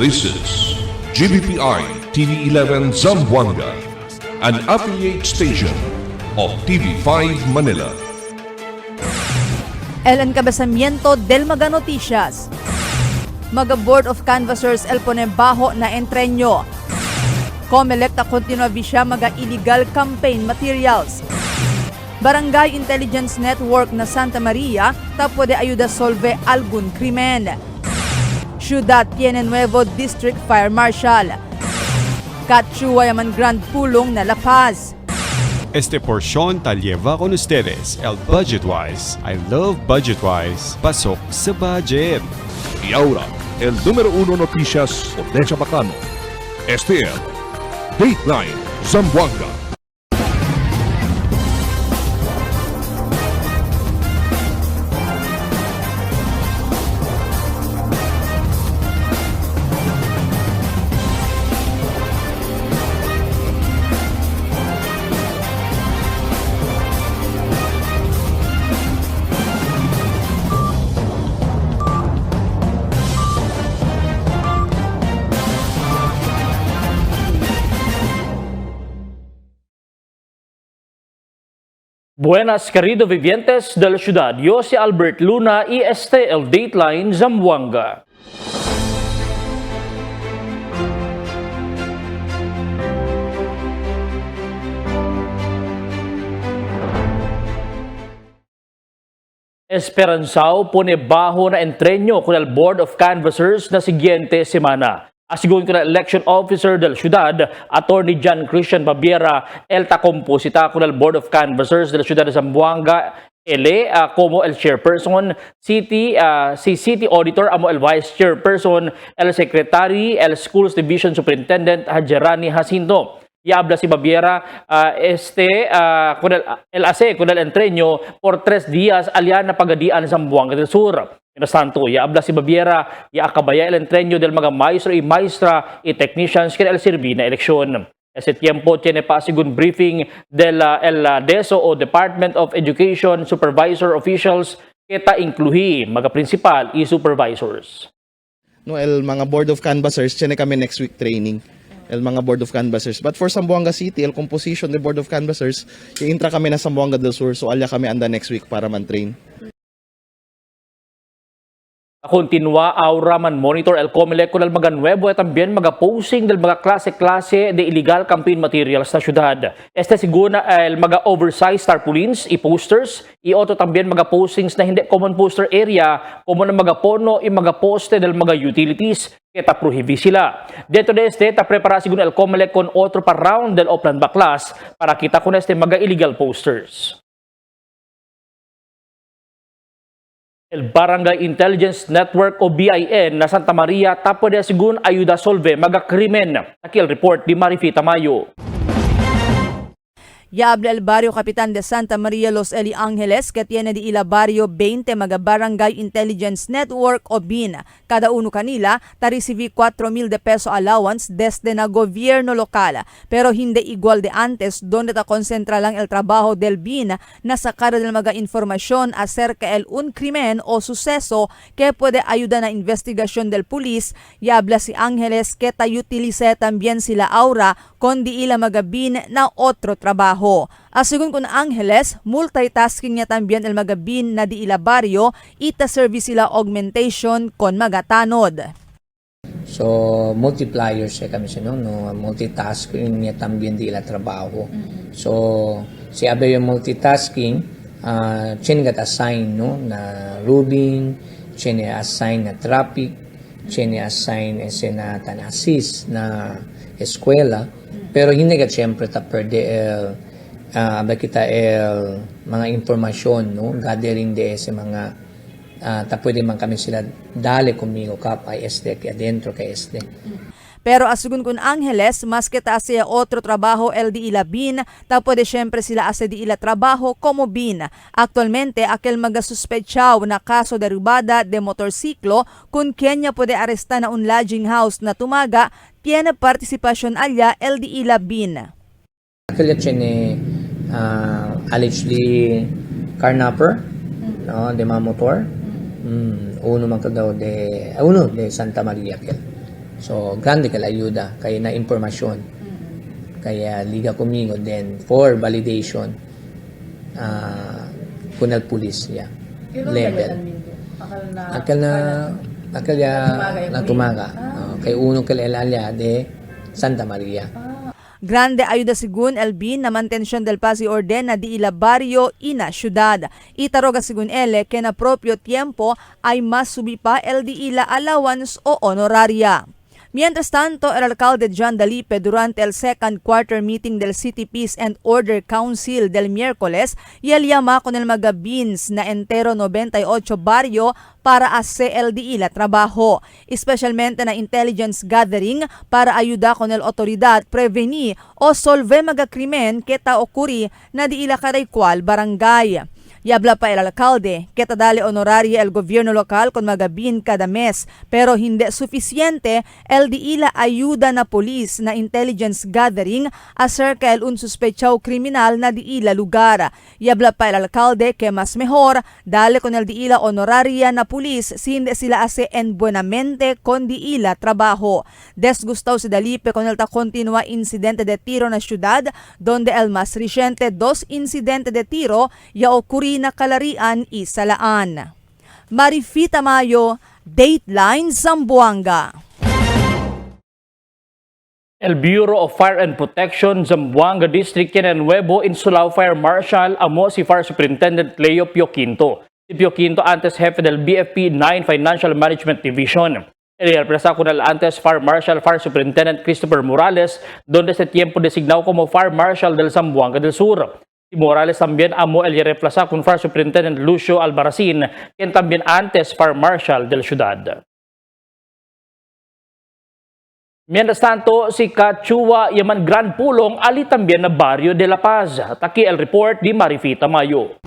This is GBPI TV11 Zamboanga, an affiliate station of TV5 Manila. El encabezamiento del Maga Noticias. Maga Board of Canvassers el pone bajo na entrenyo. Comelec ta continua visya maga illegal campaign materials. Barangay Intelligence Network na Santa Maria ta puede ayuda solve algún krimen. Ciudad tiene nuevo District Fire Marshal. Catchua yaman Grand Pulong na La Paz. Este porción tal lleva con ustedes el Budgetwise. I love Budgetwise. Pasok sa budget. Y ahora, el número 1 noticias o de Chabacano. Este es Dateline Zamboanga. Buenas querido vivientes de la ciudad, yo si Albert Luna y este el Dateline Zamboanga. Esperanzao pone bajo na entrenyo con el Board of Canvassers na siguiente semana. Asigun ko na election officer del ciudad, Attorney John Christian Babiera, el tacomposita con el Board of Canvassers de la ciudad de Zamboanga, como el chairperson, si city auditor, amo el vice chairperson, el secretary, el schools division superintendent, Hajerani Jacinto. Y habla si Babiera con el entreño por 3 días alian na pagadian sa Zamboanga del Sur. Mientras tanto, ya habla si Babiera, ya akabaya el entreño del mga maestro y maestra y technicians que el sirvi na eleksyon. Ese tiempo tiene pa sigun briefing del DESO o Department of Education Supervisor Officials que ta incluhi mga principal y supervisors. No, el mga Board of Canvassers, tiene kami next week training. El mga Board of Canvassers. But for Zamboanga City, el composition ng Board of Canvassers, i-intra kami na Zamboanga del Sur, so alya kami anda next week para man-train. Continua ahora man monitor el Comelec con el mga nuevo at también mga posing del mga klase-klase de illegal campaign materials sa syudad. Siguna el mga oversized tarpaulins y posters y otro también mga postings na hindi common poster area como ng mga pono y mga poste del mga utilities que ta prohibi sila. Dentro de ta prepara siguna el Comelec con otro pa round del Oplan Baklas para kita con mga illegal posters. El Barangay Intelligence Network o BIN na Santa Maria tapo de sigun ayuda solve mga krimen. Nakil report di Marifi Tamayo. Ya habla el barrio Capitan de Santa Maria Los Eli Angeles que tiene di ila barrio 20 mga Barangay Intelligence Network o BIN. Kada uno kanila ta receive 4,000 de peso allowance desde na gobierno lokal. Pero hindi igual de antes donde ta konsentra lang el trabajo del BIN na sacar del mga informasyon acerca el un krimen o suceso que puede ayudar na investigasyon del pulis. Ya habla si Angeles que ta utilice también sila aura kon di ila mga BIN na otro trabajo. Asigun kun Angeles, multitasking niya también el mga BIN na di ila barrio, ita service sila augmentation kon magatanod. So, multipliers kami siya, no? Multitasking niya también di ila trabaho. So, si abe yung multitasking, chine assign, no? Na ruling, chine assign na traffic, chine assign na tanasis na eskwela, pero hindi ka siyempre ta perde kita mga informasyon, no? Gathering de sa mga pwede man kami sila dali kumigo ka pa SD kaya dentro kay SD. Pero asugun kun Angeles, mas kita siya otro trabajo el di ila BIN, tapo de syempre sila asa di ila trabajo como BIN. Actualmente, aquel mga suspetsyaw na kaso derivada de motorsiklo kun kanya pwede aresta na un lodging house na tumaga, tiene partisipasyon alya el di ila BIN. Aquel tiene allegedly carnapper, no, de mga motor. Uno man daw de Santa Maria kel. So, grande ka la ayuda, kaya na impormasyon. Kaya liga kumingo, then for validation, kunal pulis, yeah. Level. Akal na tumaga. Kay unong kailalya de Santa Maria. Grande ayuda sigun Elbin na mantensyon del pasi orden na di ila baryo ina syudad. Itaroga sigun ele que na propio tiempo ay mas subi pa el di ila allowance o honoraria. Mientras tanto, el alcalde John Dalipe durante el second quarter meeting del City Peace and Order Council del miércoles y el llama con el magabins na entero 98 barrio para hacer el di ila trabajo, especialmente na intelligence gathering para ayuda con el autoridad prevenir o solve magakrimen que ta okuri na di ila karaykwal barangay. Yabla pa el alcalde que dale honoraria el gobierno lokal con magabin kada mes pero hindi suficiente el di ila ayuda na polis na intelligence gathering acerca el un suspechaw kriminal na di ila lugar. Yabla pa el alcalde que mas mejor dale con el di ila honoraria na polis si hindi sila ase en buenamente con di ila trabajo. Desgustaw si Dalipe con el ta continua incidente de tiro na syudad donde el mas reciente 2 incidente de tiro ya ocurri na kalarian isalaan. Marifita Mayo, Dateline Zamboanga. El Bureau of Fire and Protection Zamboanga District Nuevo Insulao Fire Marshal amo si Fire Superintendent Leo Pio Quinto. Si Pio Quinto antes jefe del BFP 9 Financial Management Division. El represa con el antes Fire Marshal Fire Superintendent Christopher Morales, donde ese tiempo designado como Fire Marshal del Zamboanga del Sur. Si Morales también amo el reemplaza con Fire Superintendent Lucio Albarracin, quien también antes Fire Marshal del ciudad. Mientras tanto, si Kachua Yaman Gran Pulong ali también na Barrio de La Paz. Taki el report di Marifita Mayo.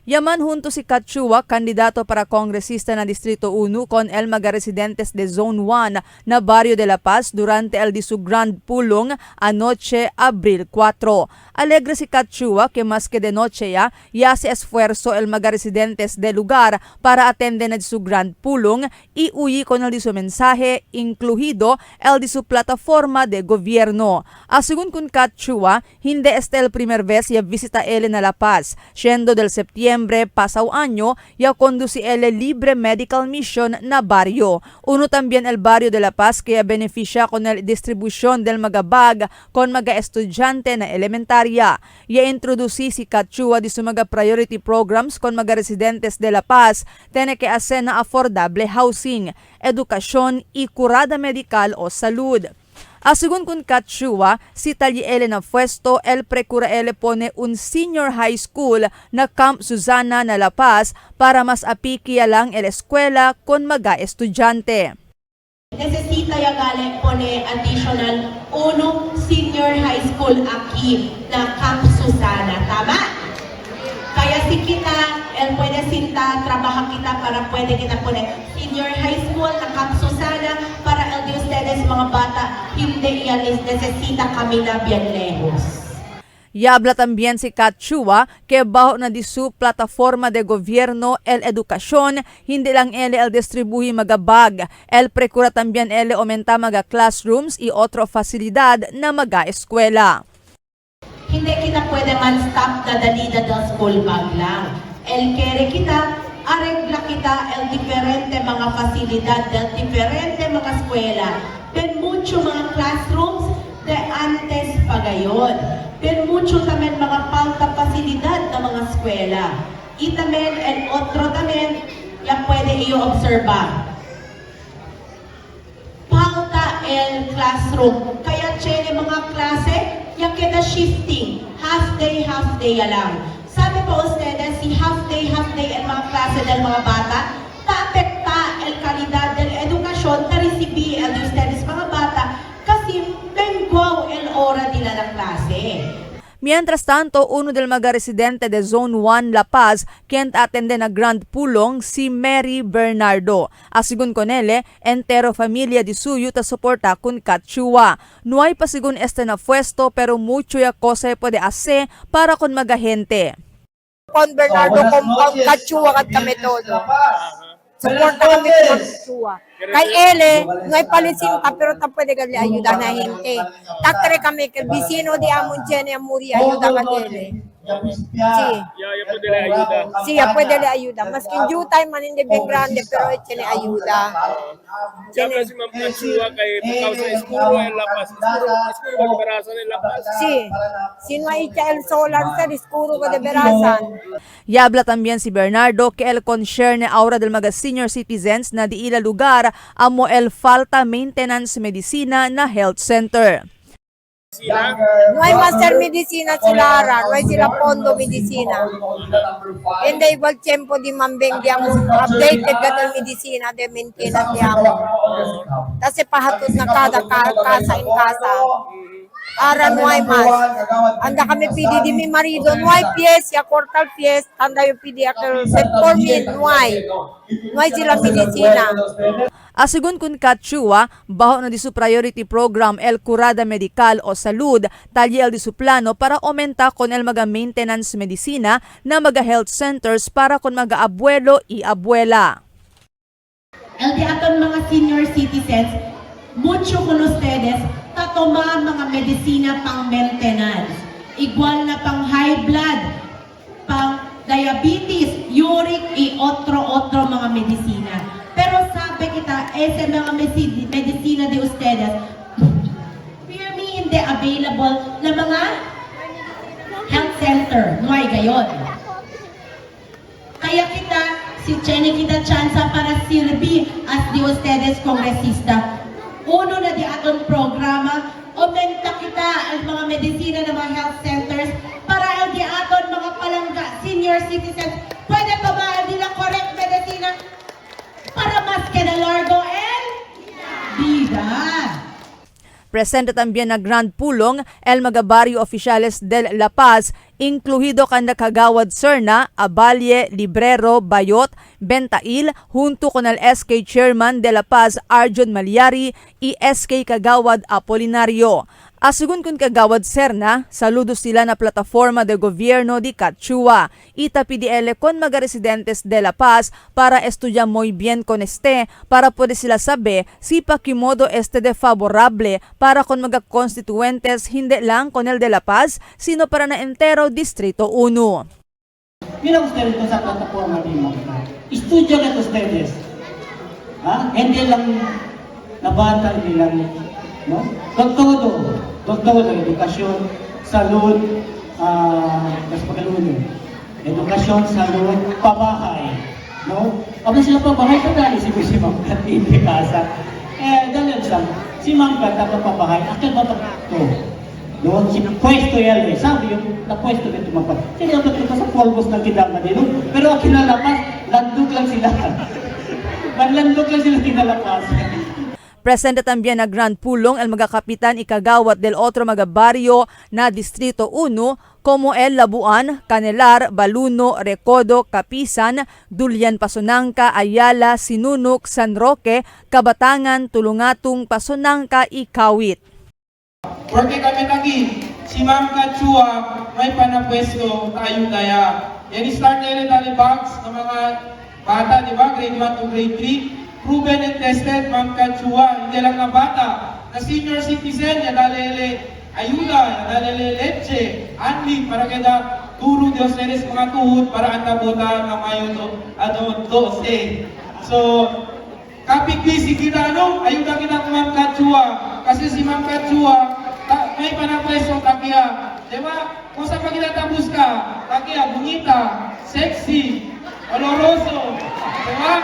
Yaman junto si Kachua, kandidato para kongresista na Distrito 1 con el mga residentes de Zone 1 na Barrio de La Paz durante el di su Grand Pulong anoche Abril 4. Alegre si Kachua que más que de noche ya se esfuerzo el mga residentes del lugar para atender na di su Grand Pulong y uyi con el di su mensaje incluido el di su plataforma de gobierno. Según kun Kachua, hindi este el primer vez ya visita ele na La Paz, siendo del Septiembre pasado año ya conduci el libre medical mission na barrio. Uno también el barrio de La Paz que beneficia con la distribución del mga bag con mga estudyante na elementaria. Ya introduci si Kachua di su mga priority programs con mga residentes de La Paz tiene que hacer na affordable housing, edukasyon y kurada medical o salud. Según kun Kachua, si Talliele na Fuesto, el Procuraele pone un senior high school na Camp Susana na La Paz para mas apikiya lang el eskwela con mga estudyante. Necesita Yagale pone additional 1 senior high school aquí na Camp Susana, tama? Kaya si kita, el pwede sinta, trabaja kita para pwede kita pone senior high school na Camp Susana para el de ustedes mga bata, hindi yan is necesita kami na bien lejos. Yabla también si Kachua que bajo na di su plataforma de gobierno el edukasyon, hindi lang ele el distribuhi mga bag, el precura también ele aumenta mga classrooms y otro facilidad na mga eskwela. Hindi kita pwede man stop na dalida del school bag lang. El kere kita, aregla kita el diferente mga fasilidad del diferente mga eskwela. Ben mucho mga classrooms de antes pa gayon. Ben mucho tamen mga falta fasilidad na mga eskwela. Y tamen el otro tamen ya pwede iyo observa. Falta el classroom. Kaya chene mga klase, ya queda shifting. Half day lang. Sabi po ustedes, si half day el mga klase del mga bata, taapekta el kalidad del edukasyon na recibi el de ustedes mga bata kasi mengwaw el hora nila ng klase. Mientras tanto, uno del mga residente de Zone 1 La Paz quien atende na Grand Pulong si Mary Bernardo. Asigun con ele, entero familia di suyo ta soporta kun Kachua. No hay pa sigun este na fuesto pero mucho ya cosa puede hacer para con mga gente. Con Bernardo compound Kachua kat kami todo. Suporta kami sa Magsuwa. Kay Ele, ngay palisin ka, pero ta pwede gali ayuda na hinte. Takre kami, kay Bisino di amon Jenny Amuri, ayuda ka Ele. Si, pwede le ayuda. Maski due time man hindi bien grande, pero ito ayuda. Siya si Ma'am Katsua kay Bukaw sa Escuro en La Paz. Escuro de Berasan en La Paz. Si, sino icha el solar sa Escuro de Berasan. Y habla también si Bernardo que el concierne ahora del mga senior citizens na di ila lugar amo el falta maintenance medicina na health center. No hay master medicina sila ara, no hay sila pondo medicina. Hindi igual tiempo di mambeng di amo updated ka medicina de maintenance di amo. Kasi pahatod na kada kasa in kasa. Ara no hay mas. Anda kami pidi di mi marido, no hay pies, ya cortal pies, anda yung pidi akal metformin, no hay. No hay sila medicina. Asigun kun Katsua, baho na di su priority program el Curada Medical o Salud, talye el di su plano para aumenta kon el mga maintenance medicina na mga health centers para kon mga abuelo y abuela. El di aton mga senior citizens, mucho con ustedes, tatomar mga medisina pang maintenance. Igual na pang high blood, pang diabetes, uric, y otro mga medisina. Pero sabi kita, ese mga medisina de ustedes, hear me, hindi available na mga health center. No hay gayon. Kaya kita, si Jenny kita chansa para sirvi as di ustedes kongresista. Uno na di atong programa, aumenta kita ang mga medisina ng mga health centers para ang di aton mga palangga, senior citizens, pwede pa ba nila correct medicina para mas largo and vida. Presente también na Grand Pulong el mga barrio oficiales del La Paz, incluido kanda Kagawad Serna, Abalye, Librero, Bayot, Bentail, junto con el SK Chairman de La Paz, Arjon Malyari, y SK Kagawad Apolinario. Asugun kun Kagawad Serna, saludo sila na plataforma de gobierno di Katsua. Itapidile kon mga residentes de La Paz para estudiar muy bien con para puede sila sabe si pakimodo de favorable para kon mga constituentes hindi lang con el de La Paz, sino para na entero Distrito 1. Mira ustedes con esa plataforma mismo. Estudian a ustedes. ¿Ah? Hindi lang nabata, hindi lang, no? Todo, edukasyon, salud, mas pagaluno. Edukasyon, salud, pabahay, no? Aba sila pabahay, kadali si Ma'am Kat, hindi kasa. Ganyan siya. Si Ma'am Kat, pabahay, akin ba ito? No, si pwesto yan eh. Sabi yung na-pwesto nito magpat. Kaya dapat ito sa polvos ng kidama nilo. Pero ang kinalapas, landok lang sila. Manlandok lang sila kinalapas. Presente también na Grand Pulong el mga kapitan ikagawat del otro mga barrio na Distrito 1 como el Labuan, Canelar, Baluno, Recodo, Kapisan, Dulyan, Pasonangka, Ayala, Sinunuk, San Roque, Kabatangan, Tulungatong, Pasonangka, Ikawit. Porque kami lagi, si Ma'am Katsua may panapwesto tayo daya. Yan start na rin dali box ng mga bata, di ba? Grade 1 to grade 3. Proven and tested, Ma'am Katsua. Hindi lang na bata. Na senior citizen, yan dali ayuda, yan dali leche, anli, para kada turo Diyos na rin mga tuhod para antabuta na mayo doste. So, kapig-busy kita, ayuda kita kung Ma'am Katsua. Kasi si Ma'am Katsua, may panapwesto takia. Diba? Kung saan pa kita tapos ka, takia, bonita, sexy, oloroso. Diba?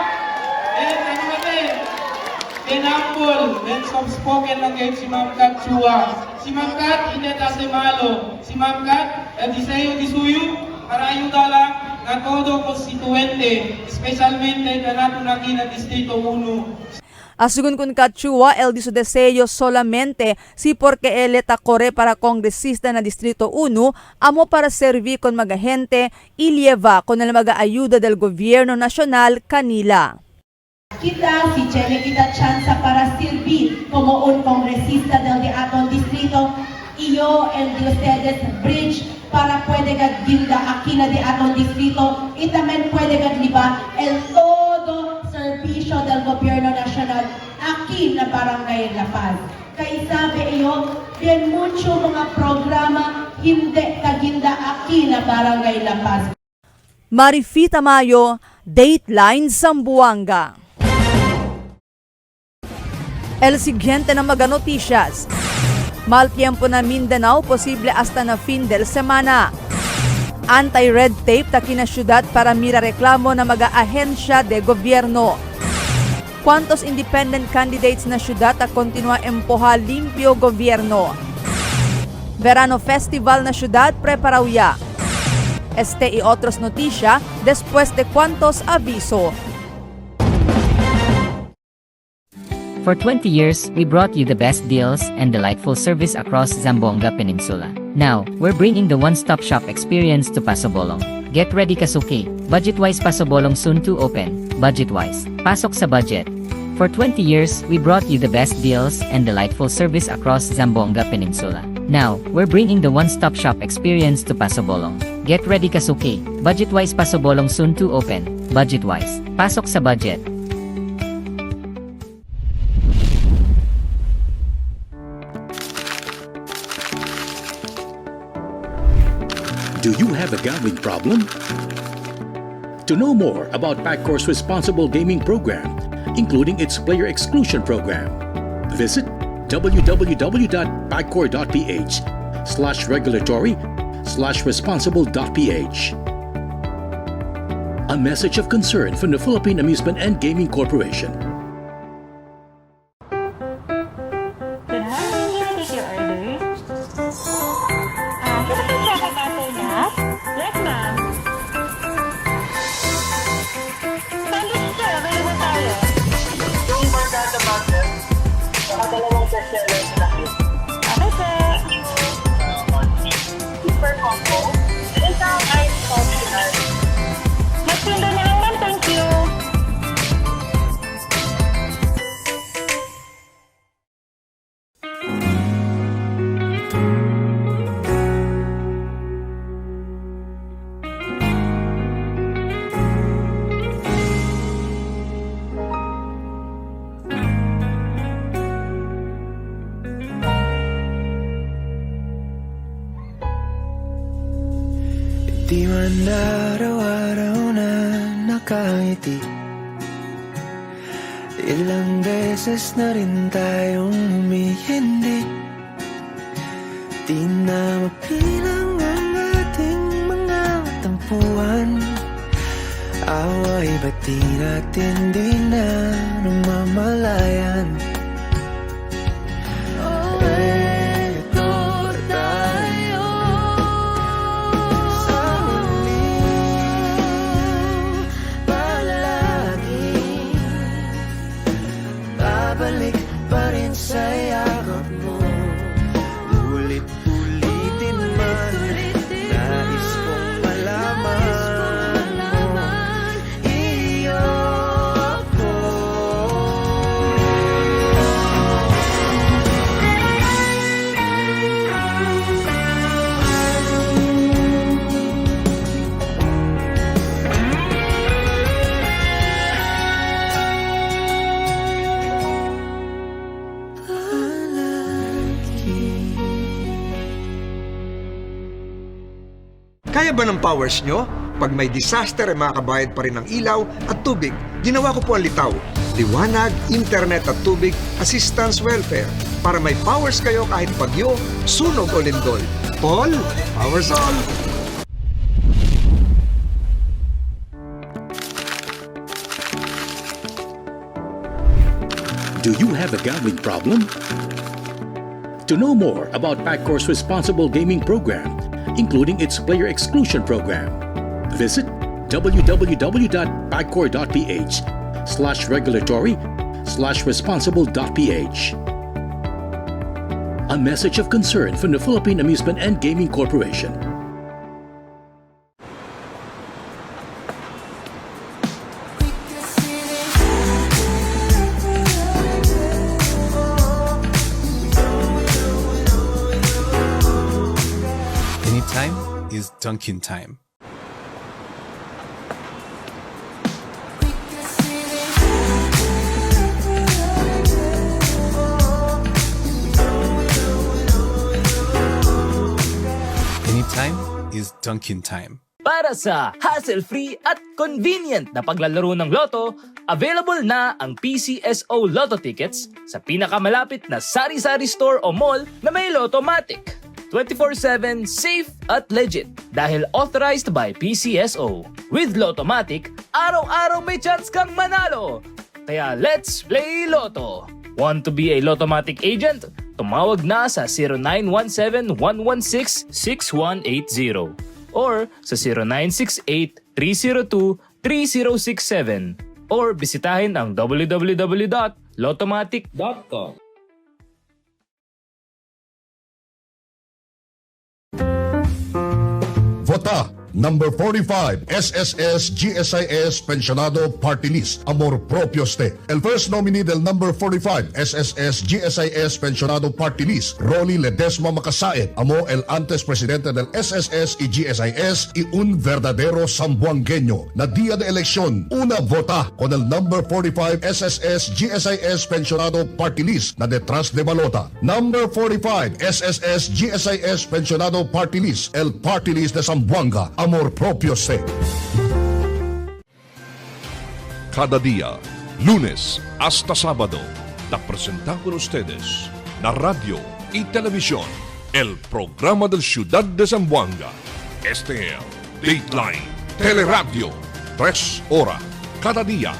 And ano natin? Humble, and soft-spoken lang ngayon si Ma'am Katsua. Si Ma'am Kat, hindi tase malo. Si Ma'am Kat, disayo disuyo, para ayuda lang na todo constituente, especialmente na nato naging na Distrito 1. Asugun kun Katsua, el di su deseo solamente si porque él corre para congresista na Distrito 1, amo para servir con mga gente y lleva con el mga ayuda del gobierno nacional kanila. Kita, si Jenny kita chansa para servir como un congresista del de aton distrito, iyo el de ustedes bridge para puede gagilda aquí na de aton distrito y también puede gagliba el todo servicio benepisyo del Gobyerno Nacional aquí na Barangay La Paz. Kay sabi iyo, bien mucho mga programa hindi kaginda aquí na Barangay La Paz. Marifita Mayo, Dateline Zamboanga. El siguiente na mga noticias. Mal tiempo na Mindanao, posible hasta na fin del semana. Anti-red tape taki na syudad para mira reklamo na mga ahensya de gobierno. Cuantos independent candidates na syudad a continua empuja limpio gobierno. Verano Festival na syudad preparaw ya. Este y otros noticia después de cuantos aviso. For 20 years, we brought you the best deals and delightful service across Zamboanga Peninsula. Now, we're bringing the one-stop shop experience to Pasobolong. Get ready Kasuki! Budget-wise Pasobolong soon to open. Budget-wise, pasok sa budget. For 20 years, we brought you the best deals and delightful service across Zamboanga Peninsula. Now, we're bringing the one-stop shop experience to Pasobolong. Get ready Kasuki! Budget-wise Pasobolong soon to open. Budget-wise, pasok sa budget. Do you have a gambling problem? To know more about PAGCOR's responsible gaming program, including its player exclusion program, visit www.pagcor.ph/regulatory/responsible.ph. A message of concern from the Philippine Amusement and Gaming Corporation. Di man araw-araw na nakangiti, ilang beses na rin tayong humihindi. Di na mapilang ang ating mga tampuhan. Away ba't di natin di na namamalayan? Babalik pa rin sa yakap mo, ulit-ulitin man. Nais kong malaman mo, iyo ako. Kaya ba ng powers nyo? Pag may disaster ay makakabayad pa rin ng ilaw at tubig. Ginawa ko po ang litaw. Liwanag, internet at tubig, assistance welfare. Para may powers kayo kahit bagyo, sunog o lindol. Paul, powers on! Do you have a gambling problem? To know more about PAGCOR's responsible gaming program, including its player exclusion program, visit www.pagcor.ph/regulatory/responsible.ph. A message of concern from the Philippine Amusement and Gaming Corporation. Anytime is Dunkin' time. Dunkin' Time. Para sa hassle-free at convenient na paglalaro ng loto, available na ang PCSO Lotto tickets sa pinakamalapit na sari-sari store o mall na may Lottomatic. 24/7 safe at legit dahil authorized by PCSO. With Lottomatic, araw-araw may chance kang manalo. Kaya let's play Lotto. Want to be a Lottomatic agent? Tumawag na sa 0917-116-6180 or sa 0968-302-3067 or bisitahin ang www.lottomatic.com. Vota number 45 SSS GSIS Pensionado Party List Amor Propio Ste. El first nominee del number 45 SSS GSIS Pensionado Party List Rolly Ledesma Macasaet amo el antes presidente del SSS y GSIS y un verdadero sambuangueño na día de elección una vota con el number 45 SSS GSIS Pensionado Party List na detrás de balota. Number 45 SSS GSIS Pensionado Party List el Party List de Zamboanga Amor Propio Se. Cada día, lunes hasta sábado, te presentamos con ustedes la radio y televisión, el programa del Ciudad de Zamboanga. Este es Dateline Teleradio, 3 horas cada día.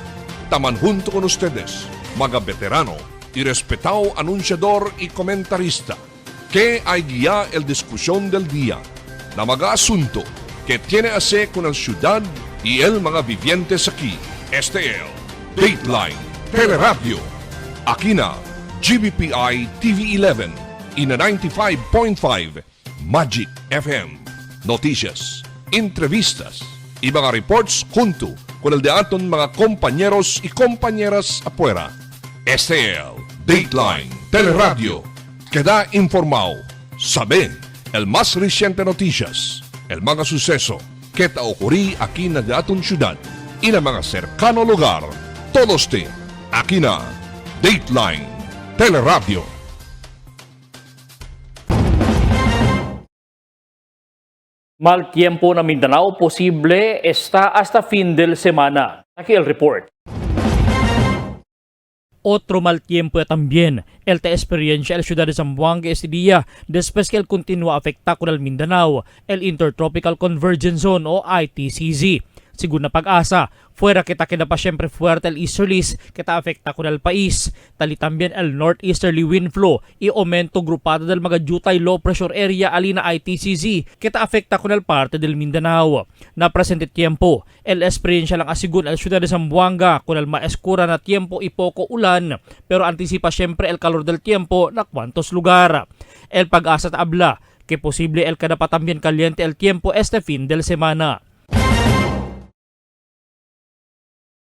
Taman junto con ustedes, mga veterano y respetado anunciador y comentarista, que hay guía el discusión del día, na mga asunto que tiene a ver con la ciudad y el mga vivientes aquí. Este es Dateline Teleradio. Aquí na GBPI TV11 y na 95.5 Magic FM. Noticias, entrevistas y mga reports junto con el de aton mga compañeros y compañeras afuera. Este es Dateline Teleradio. Queda informado, sabe el más reciente noticias, el mga suceso que te ocurrí aquí na aton ciudad y na mga cercano lugar. Todos te aquí na Dateline Teleradio. Mal tiempo na Mindanao, posible está hasta fin del semana. Aquí el report. Otro mal tiempo también el te experiencia el ciudad de Zamboanga este día después que el continúa afecta con el Mindanao, el Intertropical Convergence Zone o ITCZ. Según na pag-asa, fuera kita pa siyempre fuerte el easterlies kita afecta con el país. Tali también el northeasterly wind flow y aumento grupado del mga jutay low pressure area alina ITCZ kita afecta con el parte del Mindanao. Na presente tiempo, el experiencia lang asigun el ciudad de Zamboanga con el maeskura na tiempo y poco ulan pero anticipa siyempre el calor del tiempo na cuantos lugar. El pag-asa tabla que posible el kadapa también caliente el tiempo este fin del semana.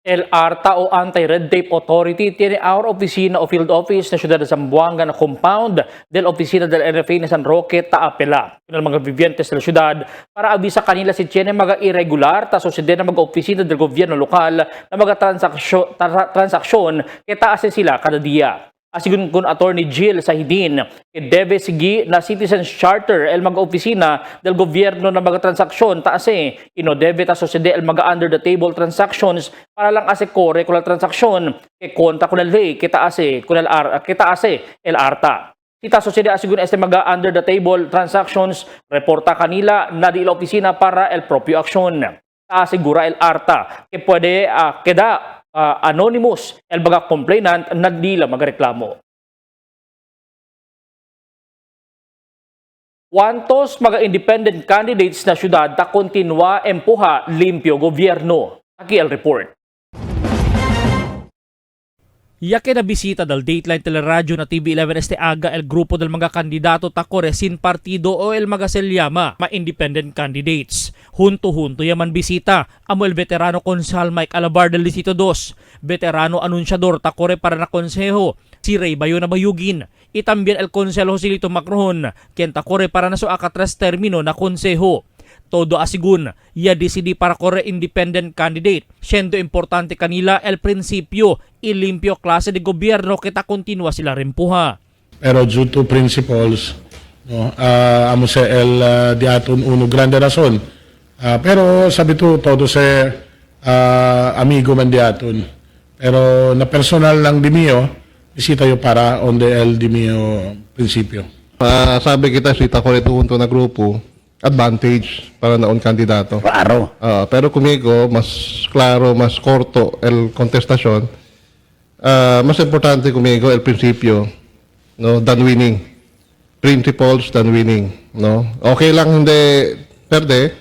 El ARTA o Anti-Red Tape Authority tiene ahora oficina o field office na Ciudad de Zamboanga na compound del oficina del NFA na San Roque taapela ng mga vivientes ng syudad para abisa kanila si tiene mga irregular ta sucede na mga opisina del gobyerno lokal na mga transaksyon kita ase sila kada dia. Asigun kun Attorney Jill Sahidin, que debe seguir na Citizens Charter el mga opisina del gobyerno na mga transaksyon ta ase ino debe ta sucede el mga under the table transactions para lang ase kore kun la transaksyon que konta kun el ley kita ase el ARTA. Kita sucede asigun este mga under the table transactions reporta kanila na di la opisina para el propio aksyon. Ta asegura el ARTA que puede queda anonymous el mga complainant na di la magreklamo. Wantos mga independent candidates na syudad ta kontinua empuha limpyo gobyerno. Aquí el report. Ya que nabisita dal Dateline Teleradyo na TV11 este aga el grupo del mga kandidato takore sin partido o el mga selyama, independent candidates. Junto-junto yaman bisita amo el veterano konsal Mike Alabar del Distrito 2, veterano anunciador takore para na konseho, si Ray Bayo na Bayugin, y también el konselo Joselito Macron, quien takore para na so akatres termino na konseho. Todo asigun, ya decidi para kore independent candidate. Siendo importante kanila el prinsipyo, ilimpyo klase de gobyerno kita kontinua sila rimpuha. Pero due to principles, no? Amo sa el di aton uno grande rason. Pero sabi to todo sa amigo man di aton. Pero na personal lang di mio, bisita yo para on the el di mio prinsipyo. Sabi kita sita ko ito na grupo, advantage para naon kandidato. Claro. Pero kumigo, mas klaro, mas korto el kontestasyon. Mas importante kumigo el prinsipyo, no, than winning. Principles than winning, no. Okay lang hindi perde,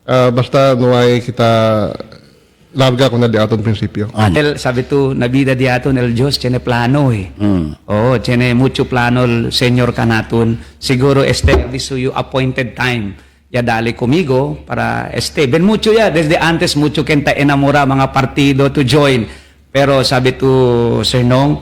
basta nuay kita larga kung na di aton prinsipyo. El, sabi to, nabida di aton el Diyos, tiene plano eh. Oo, tiene mucho plano el Señor kanaton. Siguro suyo appointed time. Ya dali conmigo para ben mucho ya, desde antes mucho kenta enamora mga partido to join. Pero sabi to, Sir Nong,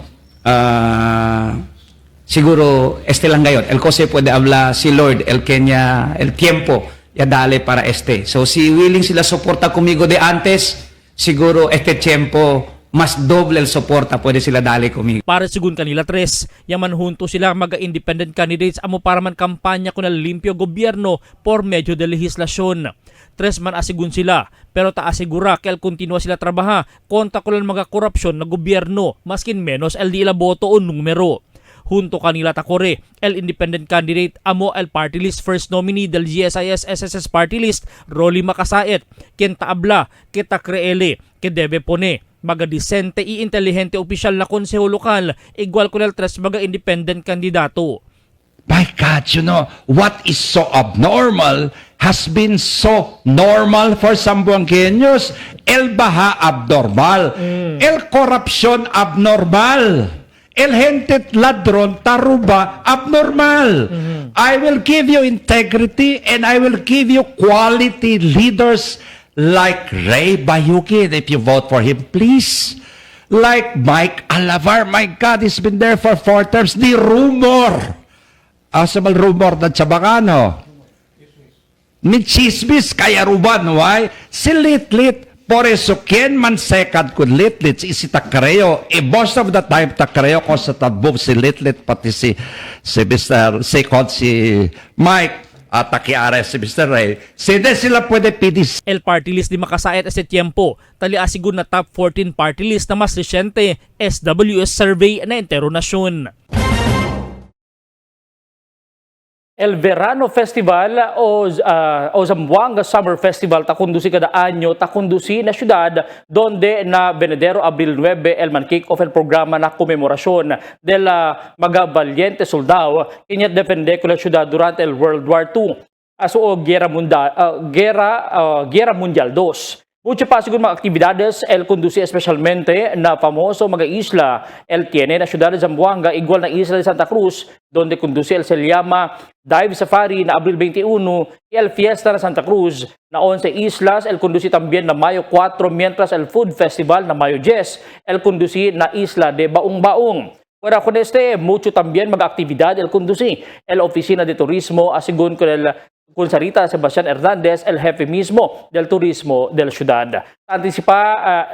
siguro lang ngayon. El Jose puede habla si Lord, el Kenya, el tiempo, ya dale para So si willing sila soporta conmigo de antes, siguro tiempo mas doble el soporta pwede sila dali conmigo. Para sigun kanila tres, yaman junto sila mag-independent candidates amo para man kampanya ko na limpyo gobyerno por medio de legislasyon. Tres man asigun sila, pero taasigura kel kontinua sila trabaha kontra ko lang mga korupsyon na gobyerno, maskin menos el di ila boto o numero. Junto kanila takore, el independent candidate amo el party list first nominee del GSIS SSS party list, Rolly Makasait, ken taabla, kita kreele, ke debe pone, maga disente i inteligente opisyal na konseho lokal, igual ko el tres maga independent kandidato. My God, you know, what is so abnormal has been so normal for Zamboangueños. El baha abnormal. El corruption abnormal. El gente ladron taruba abnormal. I will give you integrity and I will give you quality leaders like Ray Bayuki if you vote for him, please. Like Mike Alavar, my God, he's been there for 4 terms. The rumor. Asa mal rumor na Chabacano. Ni chismis kaya ruban, why? Si Litlit, por eso, ken man second kun Litlit, si Takreo, most of the time Takreo ko sa tabog si Litlit, pati si Mr. Second, si Mike, at Takiara, si Mr. Ray. Sinde sila pwede pidis. El party list di Makasait ese tiempo, tali asigun na top 14 party list na mas resyente, SWS survey na entero nasyon. El Verano Festival o Zamboanga Summer Festival takundusi kada anyo takundusi na syudad donde na Venedero Abril 9 el man kick-off el programa na komemorasyon del mga valiente soldado inyat defende ko la syudad durante el World War II aso o Guerra Mundial 2. Mucho pa siguro mga aktibidades el conduce especialmente na famoso mga isla el tiene na ciudad de Zamboanga igual na isla de Santa Cruz donde conduce el se llama Dive Safari na Abril 21 y el Fiesta de Santa Cruz na 11 islas el conduce también na Mayo 4 mientras el Food Festival na Mayo 10 el conduce na isla de Baong-Baong. Fuera con mucho también mga aktibidad el conduce el Oficina de Turismo asigun con el Consarita Sebastián Hernández, el jefe mismo del turismo del ciudad. Anticipa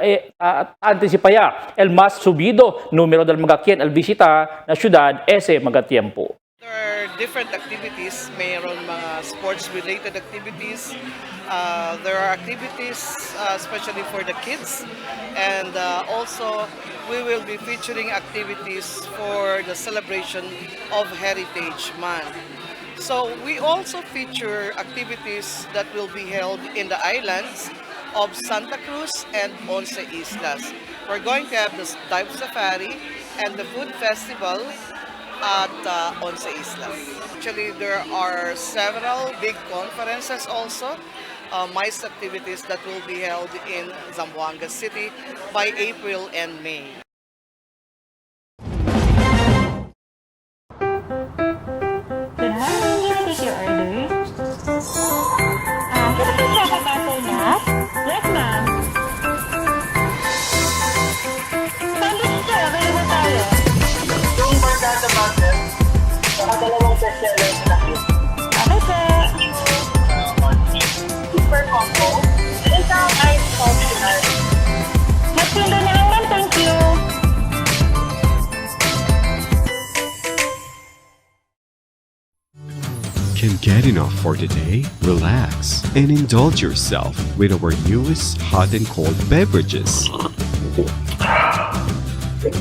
ya el más subido número del mga quien el visita na ciudad ese mga tiempo. There are different activities, mayroon mga sports-related activities. There are activities especially for the kids. And also, we will be featuring activities for the celebration of Heritage Month. So we also feature activities that will be held in the islands of Santa Cruz and Once Islas. We're going to have the Dive Safari and the Food Festival at Once Islas. Actually, there are several big conferences also, MICE activities that will be held in Zamboanga City by April and May. Yes, ma'am. Sandwich sir, available tayo. Yung barkada butter, saka dalawang bestseller na cake. Okay, sir. Super combo. Isang ice optional. Mas pinda na lang, ma'am. Thank you. Can't get enough for today? Relax and indulge yourself with our newest hot and cold beverages.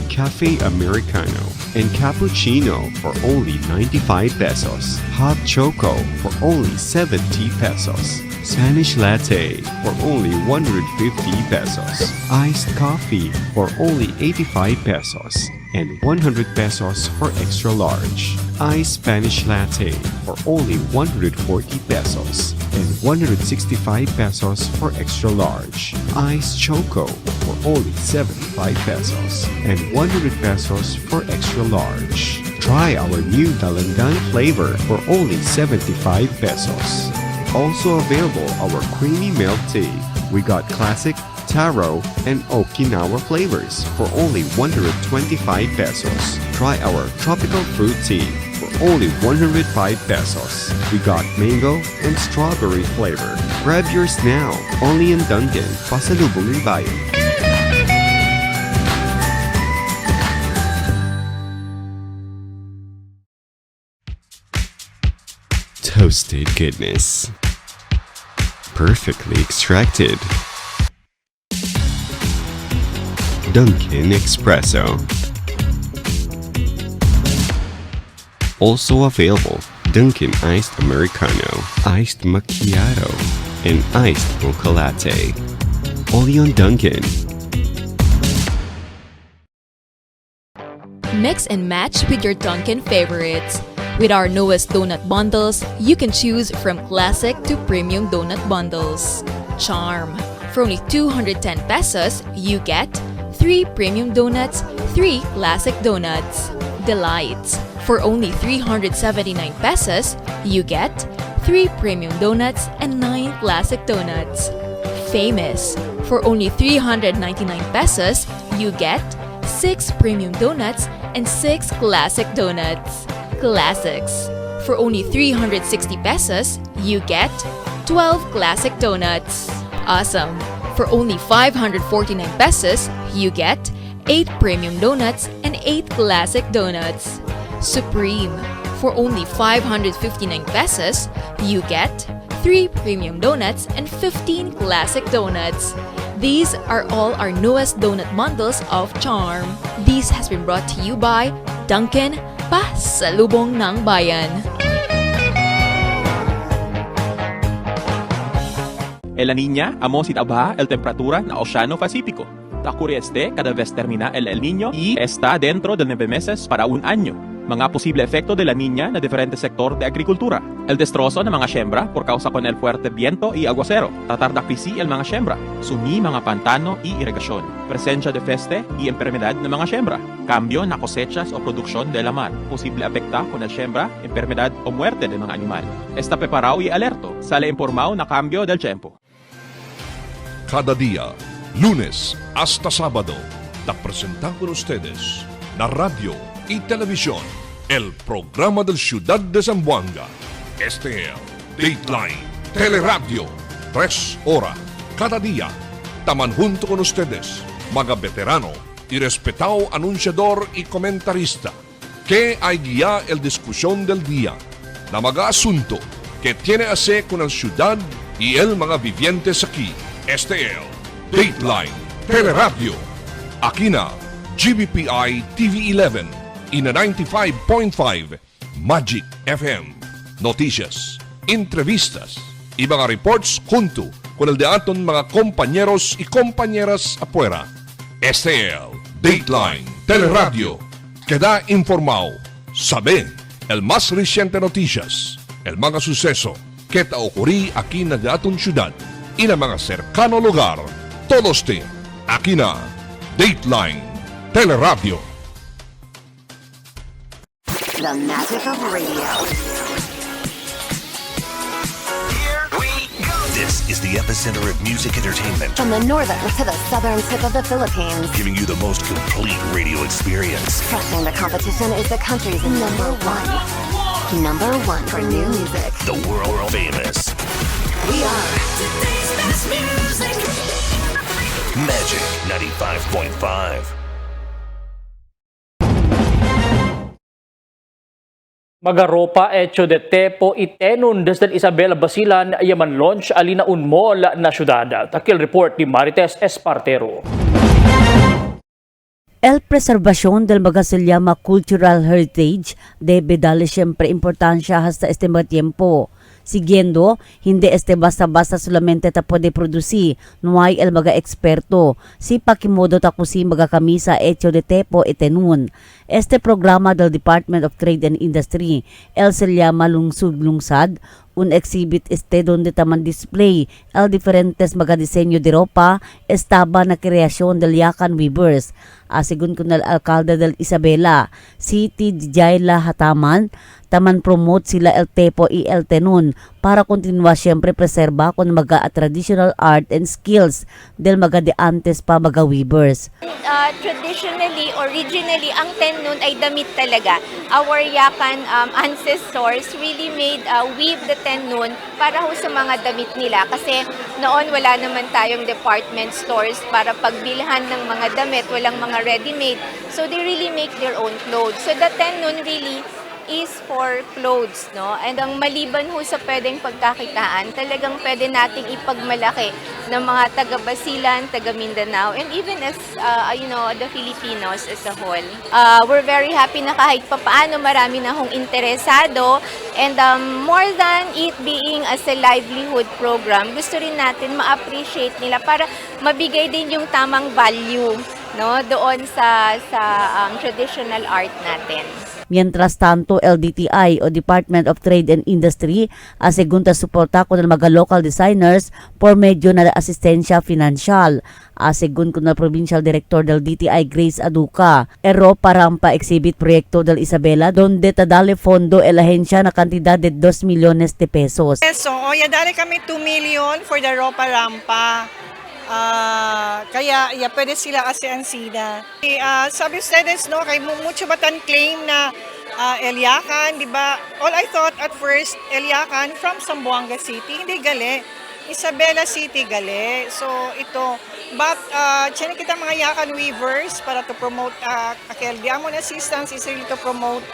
Cafe Americano and Cappuccino for only 95 pesos. Hot Choco for only 70 pesos. Spanish Latte for only 150 pesos. Iced Coffee for only 85 pesos. And 100 pesos for extra large. Iced Spanish Latte for only 140 pesos. And 165 pesos for extra large. Iced Choco for only 75 pesos. And 100 pesos for extra large. Try our new Dalandan flavor for only 75 pesos. Also available our creamy milk tea. We got classic, taro, and Okinawa flavors for only 125 pesos. Try our tropical fruit tea for only 105 pesos. We got mango and strawberry flavor. Grab yours now, only in Dunkin', Pasalubong ng Bayan. Toasted goodness. Perfectly extracted. Dunkin' Espresso. Also available, Dunkin' Iced Americano, Iced Macchiato, and Iced Mocha Latte. Only on Dunkin'. Mix and match with your Dunkin' favorites. With our newest donut bundles, you can choose from classic to premium donut bundles. Charm. For only 210 pesos, you get 3 premium donuts, 3 classic donuts. Delights. For only 379 pesos, you get 3 premium donuts and 9 classic donuts. Famous. For only 399 pesos, you get 6 premium donuts and 6 classic donuts. Classics. For only 360 pesos, you get 12 classic donuts. Awesome. For only 549 pesos, you get 8 premium donuts and 8 classic donuts. Supreme. For only 559 pesos, you get 3 premium donuts and 15 classic donuts. These are all our newest donut bundles of Charm. This has been brought to you by Dunkin', Pasalubong ng Bayan. El La Niña, amo si tabaja el temperatura na Oceano Pacífico. Ocurre cada vez termina el Niño y está dentro de 9 meses para un año. Mga posible efecto de La Niña na diferente sektor de agrikultura. El destrozo ng mga siembra por causa con el fuerte viento y aguacero. Tratar de krisi el mga siembra. Sumi mga pantano y irrigasyon. Presensya de peste y enfermedad ng mga siembra. Cambio na cosechas o produksyon de la mar. Posible afecta con el siembra, enfermedad o muerte de mga animal. Está preparado y alerto. Sale informado na cambio del tiempo. Cada día, lunes hasta sábado, te presentamos con ustedes la radio y televisión, el programa del Ciudad de Zamboanga. Este es Dateline Teleradio, 3 horas cada día. Taman junto con ustedes, mga veterano y respetado anunciador y comentarista, que hay guía el discusión del día, na mga asunto que tiene a hacer con el ciudad y el mga vivientes aquí. Este es Dateline Teleradio. Aquí na GBPI TV11 y na 95.5 Magic FM. Noticias, entrevistas y mga reports junto con el de aton mga compañeros y compañeras afuera. Este es Dateline Teleradio. Queda informado, sabe el más reciente noticias, el mga suceso que te ocurrí aquí na de aton ciudad y na mga cercano lugar. Todos te aquí na Dateline Teleradio. The magic of radio. This is the epicenter of music entertainment. From the northern to the southern tip of the Philippines. Giving you the most complete radio experience. Crushing the competition is the country's number one. Number one for new music. The world famous. We are today's best music. Magic 95.5. Magaropa hecho de Tepo Itenon desde Isabela Basilan yaman launch alina unmol na syudad. Takil report ni Marites Espartero. El preservación del Magasilyama Cultural Heritage debe darle siempre importancia hasta este tiempo. Siguiendo, hindi basta-basta solamente ta pwede produce, no hay el mga eksperto. Si pakimodo ta kusi mga kamisa hecho de Tepo Itenon. Este programa del Department of Trade and Industry, el se llama Lungsod-Lungsad, un exhibit donde taman display el diferentes mga disenyo de ropa estaba na kreasyon del Yakan Weavers. Asigun ko na alcalde del Isabela, City Jaila Hataman, taman promote sila el Tepo y el Tenon para kontinua siyempre preserba kung mga traditional art and skills del mga de antes pa mga weavers. Traditionally, originally, ang tenon ay damit talaga. Our Yakan ancestors really made weave the tenon para ho sa mga damit nila. Kasi noon wala naman tayong department stores para pagbilhan ng mga damit, walang mga ready-made. So they really make their own clothes. So the tenon really is for clothes, no? And ang maliban ho sa pwedeng pagkakitaan, talagang pwede nating ipagmalaki ng mga taga-Basilan, taga-Mindanao, and even as, the Filipinos as a whole. We're very happy na kahit papaano marami na hong interesado, and more than it being as a livelihood program, gusto rin natin ma-appreciate nila para mabigay din yung tamang value, no, doon sa traditional art natin. Mientras tanto, LDTI o Department of Trade and Industry asegunta suporta ko ng mga local designers por medyo na asistensya financial. Asegun ko na Provincial Director del DTI Grace Aduca. Ero parampa exhibit proyekto del Isabela donde tadale fondo el ahensya na kantidad de 2 milyones de pesos. So, dali kami 2 million for the Ropa Rampa. Kaya pwede sila kasi ansida. Sabi ustedes, no, kay mucho batan claim na El Yakan, di ba? All I thought at first, El Yakan from Zamboanga City, hindi gali. Isabela City gali. So ito, but tiyan kita mga Yakan weavers para to promote Akel Diamond Assistance is really to promote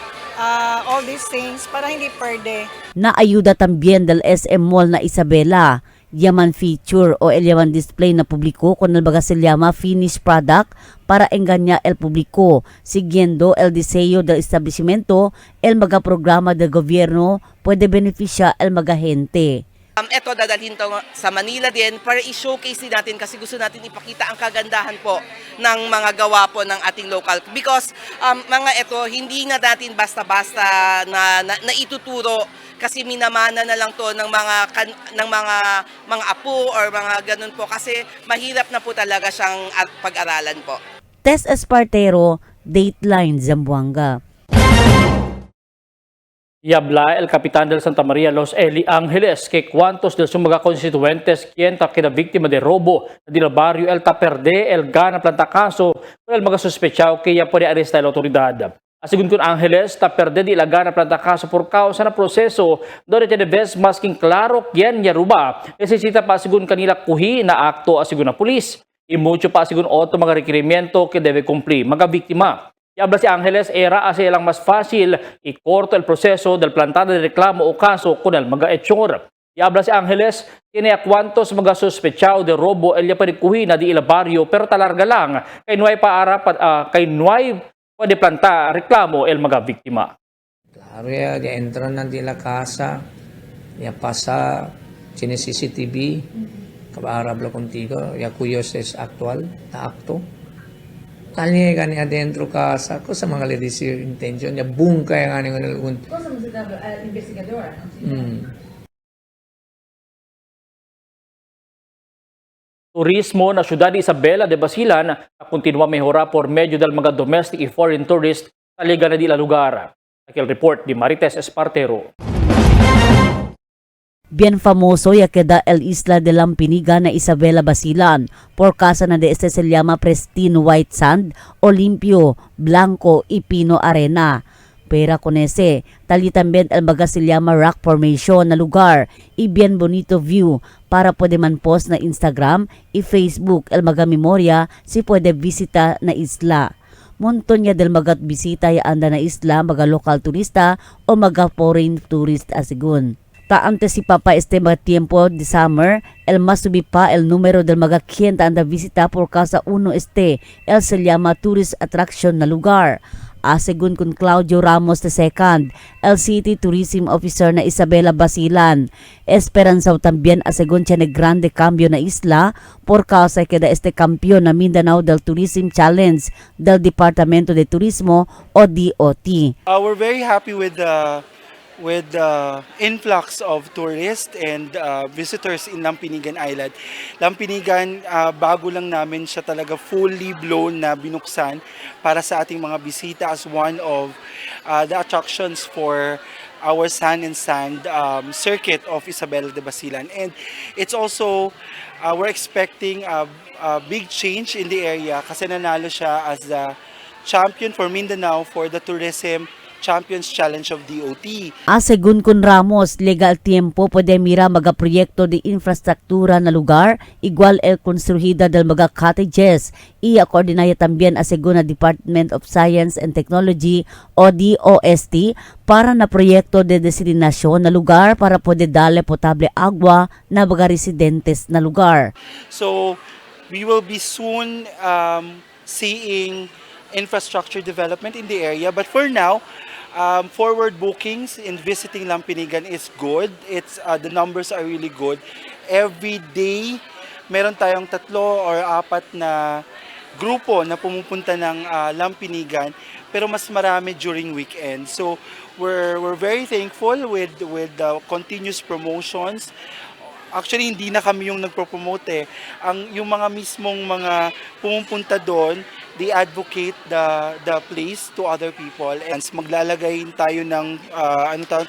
all these things para hindi perde. Naayuda también del SM Mall na Isabela. Yaman feature o el yaman display na publiko con el Magasilyama finished product para enganya el publiko, siguiendo el diseño del establecimiento, el mga programa del gobierno puede beneficia el mga gente. Ito dadalhin to sa Manila din para i-showcase din natin kasi gusto natin ipakita ang kagandahan po ng mga gawa po ng ating local. Because mga ito, hindi na natin basta-basta na ituturo kasi minamana na lang to ng mga apo or mga ganun po kasi mahirap na po talaga siyang pag-aralan po. Tess Espartero, Dateline, Zamboanga. Yabla el Capitan del Santa Maria Los Angeles que cuantos de sus mga constituentes quien queda víctima de robo del barrio El Taperde el gana planta caso con el mga sospechado que ya puede arrestar la autoridad. Asigun kun Angeles Taperde di la gana planta caso por causa na proseso donde tiene vez masking claro quien ya ruba. Necesita pa asigun kanila kuhi na akto asigun na pulis. Y mucho pa asigun otro mga requerimiento que debe cumplir mga biktima. Yabla si Angeles era hace lang mas fácil y corto el proceso del plantada de reclamo o caso con el mga hechor. Yabla si Angeles tiene a cuantos mga sospechado de robo el ya parikuhi na di ila barrio pero talarga lang kay nuay paara kay nuay pwede planta reklamo el mga biktima. Claro ya entran na di la casa ya pasa tiene CCTV kabarablo contigo ya cuyos es actual na akto. Tanya gani adentro casa ko sa mga ladies intention niya boom kaya ngani ngalun. Cosa investigador? Turismo na syudad de Isabela de Basilan na continua mejora por medio del mga domestic y foreign tourists sa liga na di la lugar. Aquel report di Marites Espartero. Bien famoso ya queda el isla de Lampiniga na Isabela Basilan por casa na de este se llama pristine white sand o limpio, blanco y pino arena. Pero con ese, tali también el baga se llama rock formation na lugar y bien bonito view para pwede man post na Instagram y Facebook el maga memoria si pwede visita na isla. monton niya del magat bisita ya anda na isla maga lokal turista o maga foreign tourist asigun. Ta anticipa este mga tiempo de summer, el mas subi pa el número del mga cliente anda visita por causa uno el se llama tourist attraction na lugar. Asegun kun Claudio Ramos II, el City Tourism Officer na Isabela Basilan. Esperanzao también asegun siya na grande cambio na isla por causa que da este campeón na Mindanao del Tourism Challenge del Departamento de Turismo o DOT. We're very happy with the influx of tourists and visitors in Lampinigan Island. Lampinigan, bago lang namin siya talaga fully blown na binuksan para sa ating mga bisita as one of the attractions for our Sun and Sand circuit of Isabela de Basilan. And it's also, we're expecting a big change in the area kasi nanalo siya as the champion for Mindanao for the Tourism Champions Challenge of DOT. Asegun kun Ramos, legal tiempo pwede mira mga proyekto de infrastruktura na lugar, igual el construida del mga cottages. Iya koordinaya también asegun na Department of Science and Technology o DOST para na proyekto de desalinasyon na lugar para pwede dale potable agua na mga residentes na lugar. So, we will be soon seeing infrastructure development in the area, but for now, forward bookings in visiting Lampinigan is good. It's the numbers are really good. Every day, meron tayong 3 or 4 na grupo na pumupunta ng Lampinigan, pero mas marami during weekend. So we're very thankful with the continuous promotions. Actually, hindi na kami yung nagpo-promote. Yung mga mismong mga pumupunta doon, they advocate the place to other people. And maglalagay tayo ng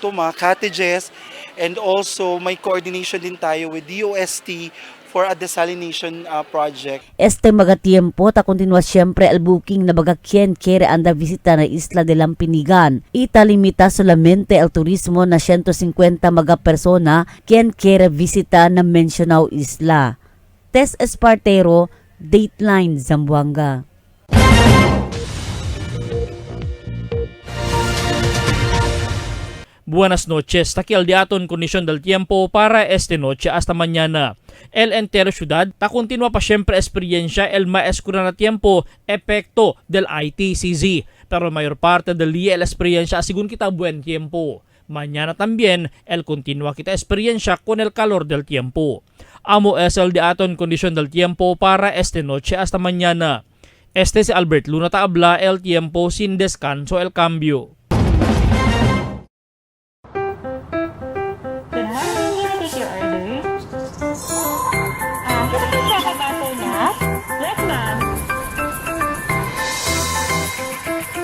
mga cottages, and also may coordination din tayo with DOST for a desalination project. Este mga tiempo ta continua siempre el booking na baga quien quiere anda visita na isla de Lampinigan. Ita limita solamente el turismo na 150 mga persona quien quiere visita na mencionado isla. Tess Espartero, Dateline Zamboanga. Buenas noches, takial diaton kondisyon del tiempo para este noche hasta mañana. El entero ciudad ta continua pa siempre experiencia el maescura na tiempo epekto del ITCZ, pero mayor parte del día el experiencia asigun kita buen tiempo. Mañana también el continua kita experiencia con el calor del tiempo. Amo es el diaton kondisyon del tiempo para este noche hasta mañana. Este si Albert Luna Taabla, el tiempo sin descanso el cambio. Yes, ma'am.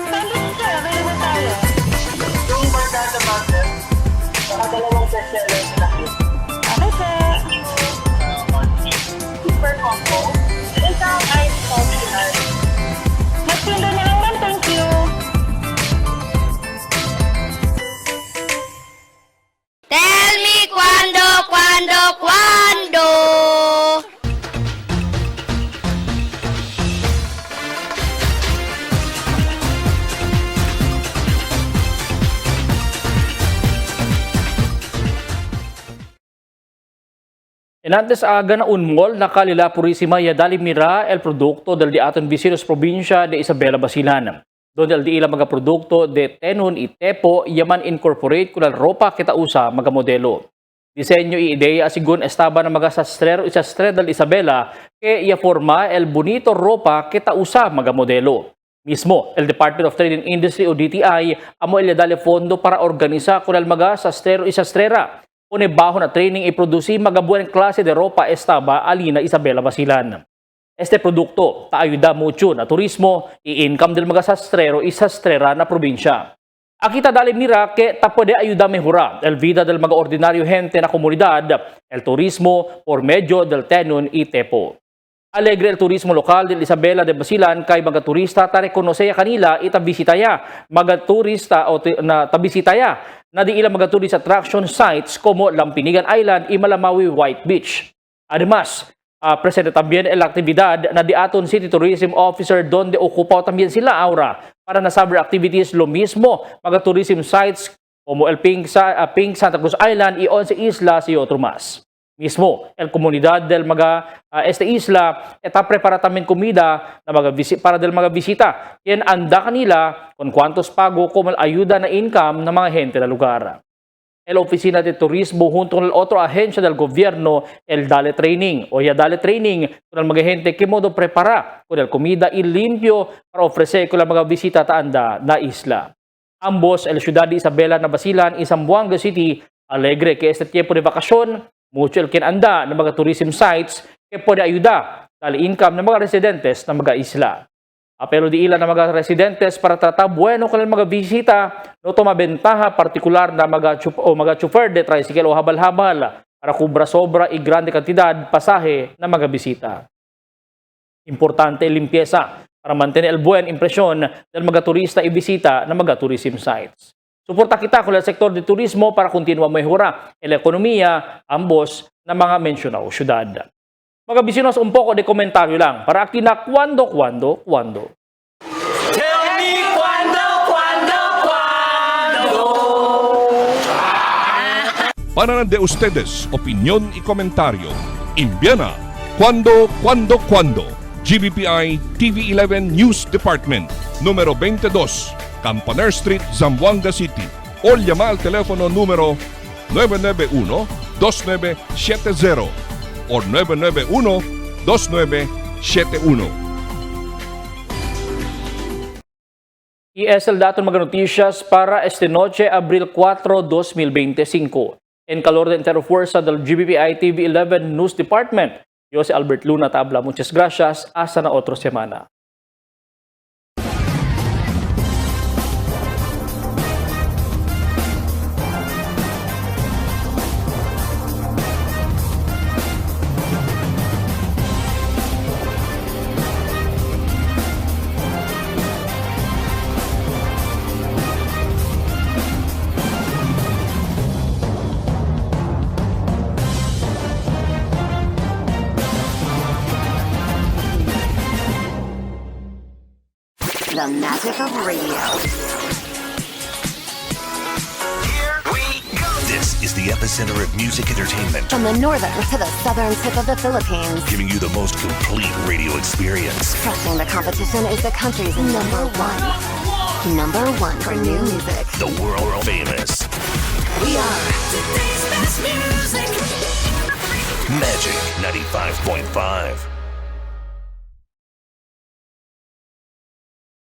Sandwich sir, available tayo. Yung barkada butter, saka 2 bestseller na cute. Okay, sir. Super combo. Isang ice coffee ice. Next window na lang, ma'am. Thank you. Tell me cuando. En antes aga na unmol, nakalila purisima ya dalimira el produkto del diaton vecinos probinsya de Isabela Basilan. Doon el di ilang mga produkto de tenon itepo yaman incorporate kunal ropa kita usa mga modelo. Disenyo i ideya asigun estaba na mga sastrero isastre del Isabela ke iya forma el bonito ropa kita usa mga modelo. Mismo, el Department of Trade and Industry o DTI amo el dale fondo para organisa kunal mga sastrero isastrera. Une baho na training iprodusi mga buwan klase de ropa estaba alina Isabela Basilan. Este produkto taayuda mucho na turismo i-income del mga sastrero isastrera na probinsya. Akita dali mira que tapode ayuda mejora el vida del mga ordinaryo gente na komunidad, el turismo por medio del tenon itepo. Alegre el turismo lokal del Isabela de Basilan kay mga turista ta rekonosya kanila itabisitaya, mga turista o na tabisitaya na di ilang mga tourist attraction sites como Lampinigan Island y Malamawi White Beach. Además, presente también el actividad na di aton City Tourism Officer donde ocupado también sila ahora para na summer activities lo mismo mga tourism sites como el Pink Santa Cruz Island y 11 islas y otro más. Mismo, el comunidad del mga esta isla está prepara también comida na para del mga bisita. Yan anda kanila con cuantos pago como ayuda na income ng mga gente na lugar. El Oficina de Turismo junto con el otro agencia del gobierno, el Dale Training o ya Dale Training con el mga gente que modo prepara con el comida y limpio para ofrecer con la mga bisita taanda na isla. Ambos, el Ciudad de Isabela na Basilan y Zamboanga City, alegre que este tiempo de bakasyon, mucho el kinanda ng mga tourism sites que pwede ayuda dali income ng mga residentes ng mga isla. Apelo di ilan ng mga residentes para tratar bueno con mga bisita no tumabentaha partikular na mga chofer de tricycle o habal-habal para kubra sobra y grande kantidad pasahe ng mga bisita. Importante limpieza para mantener el buen impresyon ng mga turista y bisita ng mga tourism sites. Suporta kita con el sector de turismo para continua mejora el ekonomiya ambos ng mga mensyonado syudad. Mga bisinos, un poco de komentaryo lang para aquí na cuando. Tell me cuando. Para de ustedes, opinión y comentario. Envíana cuando. GBPI TV11 News Department, número 22, Campaner Street, Zamboanga City. O llama al teléfono número 991-2970 o 991-2971. Y es el dato de mga noticias para esta noche, Abril 4, 2025. En calor de Interfuerza del GBPI TV11 News Department, yo si Albert Luna Tabla. Muchas gracias. Hasta na otra semana. The magic of radio. This is the epicenter of music entertainment, From the northern to the southern tip of the Philippines. giving you the most complete radio experience. Crushing the competition is the country's number one. Number one for new music. The world famous We are Magic 95.5.